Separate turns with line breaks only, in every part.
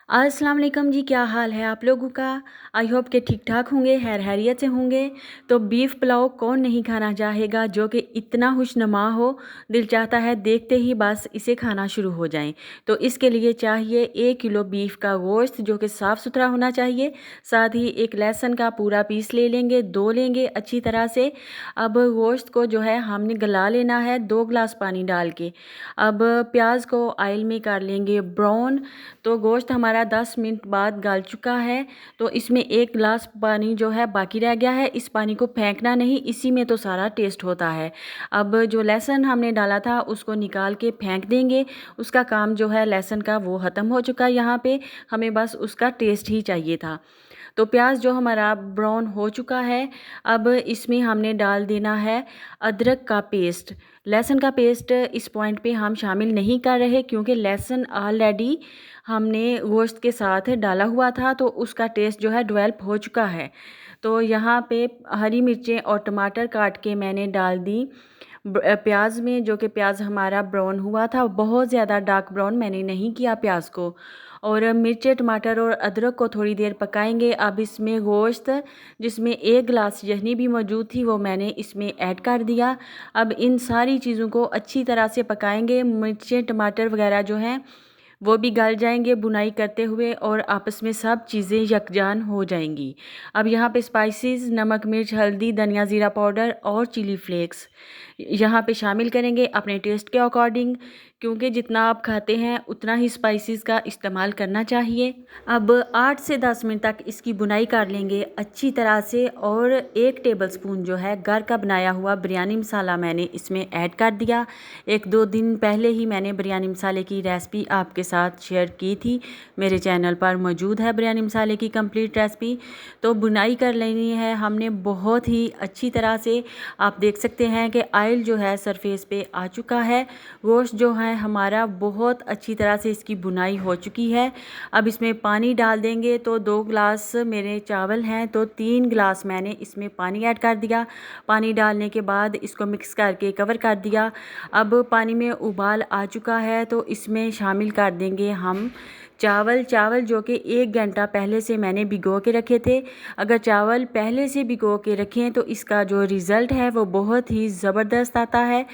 अस्सलाम वालेकुम जी, क्या हाल है आप लोगों का। आई होप के ठीक ठाक होंगे, खैरियत से होंगे। तो बीफ पुलाव कौन नहीं खाना चाहेगा, जो कि इतना खुशनुमा हो, दिल चाहता है देखते ही बस इसे खाना शुरू हो जाएं। तो इसके लिए चाहिए 1 किलो बीफ का गोश्त, जो कि साफ़ सुथरा होना चाहिए। साथ ही एक लहसुन का पूरा पीस ले लेंगे, 2 लेंगे अच्छी तरह से। अब गोश्त को जो है हमने गला लेना है 2 गिलास पानी डाल के। अब प्याज को ऑयल में कर लेंगे ब्राउन। तो गोश्त हमारा 10 मिनट बाद गल चुका है। तो इसमें 1 गिलास पानी जो है बाकी रह गया है। इस पानी को फेंकना नहीं, इसी में तो सारा टेस्ट होता है। अब जो लहसुन हमने डाला था उसको निकाल के फेंक देंगे। उसका काम जो है लहसुन का वो ख़त्म हो चुका है। यहाँ पे हमें बस उसका टेस्ट ही चाहिए था। तो प्याज जो हमारा ब्राउन हो चुका है, अब इसमें हमने डाल देना है अदरक का पेस्ट। लहसुन का पेस्ट इस पॉइंट पे हम शामिल नहीं कर रहे, क्योंकि लहसुन ऑलरेडी हमने गोश्त के साथ डाला हुआ था, तो उसका टेस्ट जो है डेवलप हो चुका है। तो यहाँ पे हरी मिर्चें और टमाटर काट के मैंने डाल दी प्याज में, जो कि प्याज हमारा ब्राउन हुआ था। बहुत ज़्यादा डार्क ब्राउन मैंने नहीं किया प्याज को। और मिर्चें, टमाटर और अदरक को थोड़ी देर पकाएंगे। अब इसमें गोश्त, जिसमें 1 गिलास यखनी भी मौजूद थी, वो मैंने इसमें ऐड कर दिया। अब इन सारी चीज़ों को अच्छी तरह से पकाएंगे। मिर्चें, टमाटर वगैरह जो हैं वो भी गल जाएंगे बुनाई करते हुए, और आपस में सब चीज़ें यकजान हो जाएंगी। अब यहाँ पे स्पाइसेस, नमक, मिर्च, हल्दी, धनिया, ज़ीरा पाउडर और चिली फ्लेक्स यहाँ पे शामिल करेंगे अपने टेस्ट के अकॉर्डिंग, क्योंकि जितना आप खाते हैं उतना ही स्पाइसेस का इस्तेमाल करना चाहिए। अब 8 से 10 मिनट तक इसकी बुनाई कर लेंगे अच्छी तरह से। और 1 टेबलस्पून जो है घर का बनाया हुआ बिरयानी मसाला मैंने इसमें ऐड कर दिया। 1-2 दिन पहले ही मैंने बिरयानी मसाले की रेसिपी आपके साथ शेयर की थी। मेरे चैनल पर मौजूद है बिरयानी मसाले की कंप्लीट रेसिपी। तो बुनाई कर लेनी है हमने बहुत ही अच्छी तरह से। आप देख सकते हैं कि ऑयल जो है सरफेस पे आ चुका है। गोश्त जो है हमारा बहुत अच्छी तरह से इसकी बुनाई हो चुकी है। अब इसमें पानी डाल देंगे। तो 2 गिलास मेरे चावल हैं, तो 3 गिलास मैंने इसमें पानी ऐड कर दिया। पानी डालने के बाद इसको मिक्स करके कवर कर दिया। अब पानी में उबाल आ चुका है, तो इसमें शामिल कर देंगे हम चावल जो कि 1 घंटा पहले से मैंने भिगो के रखे थे। अगर चावल पहले से भिगो के रखें तो इसका जो रिज़ल्ट है वो बहुत ही ज़बरदस्त आता है।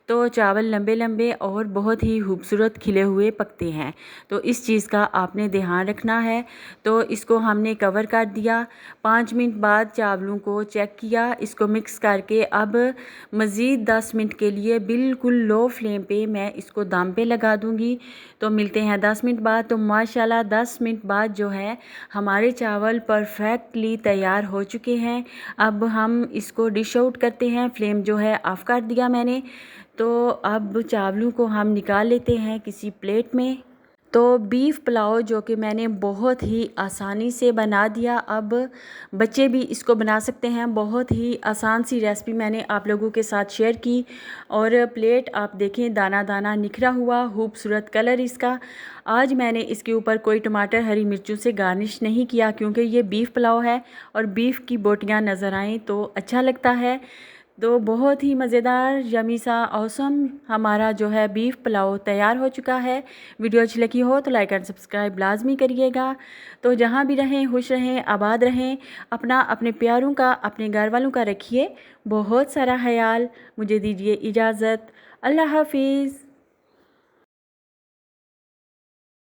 तो चावल लंबे लंबे और बहुत ही खूबसूरत खिले हुए पकते हैं, तो इस चीज़ का आपने ध्यान रखना है। तो इसको हमने कवर कर दिया। 5 मिनट बाद चावलों को चेक किया, इसको मिक्स करके अब मज़ीद 10 मिनट के लिए बिल्कुल लो फ्लेम पे मैं इसको दम पे लगा दूंगी। तो मिलते हैं 10 मिनट बाद। तो माशाल्लाह 10 मिनट बाद जो है हमारे चावल परफेक्टली तैयार हो चुके हैं। अब हम इसको डिश आउट करते हैं। फ्लेम जो है ऑफ़ कर दिया मैंने। तो अब चावलों को हम निकाल लेते हैं किसी प्लेट में। तो बीफ पुलाव जो कि मैंने बहुत ही आसानी से बना दिया। अब बच्चे भी इसको बना सकते हैं। बहुत ही आसान सी रेसिपी मैंने आप लोगों के साथ शेयर की। और प्लेट आप देखें, दाना दाना निखरा हुआ खूबसूरत कलर इसका। आज मैंने इसके ऊपर कोई टमाटर, हरी मिर्चों से गार्निश नहीं किया, क्योंकि ये बीफ पुलाव है और बीफ की बोटियां नज़र आएँ तो अच्छा लगता है। तो बहुत ही मज़ेदार, यमी सा, ऑसम हमारा जो है बीफ पुलाव तैयार हो चुका है। वीडियो अच्छी लगी हो तो लाइक एंड सब्सक्राइब लाजमी करिएगा। तो जहाँ भी रहें खुश रहें, आबाद रहें। अपना, अपने प्यारों का, अपने घर वालों का रखिए बहुत सारा ख्याल। मुझे दीजिए इजाज़त। अल्लाह हाफिज़।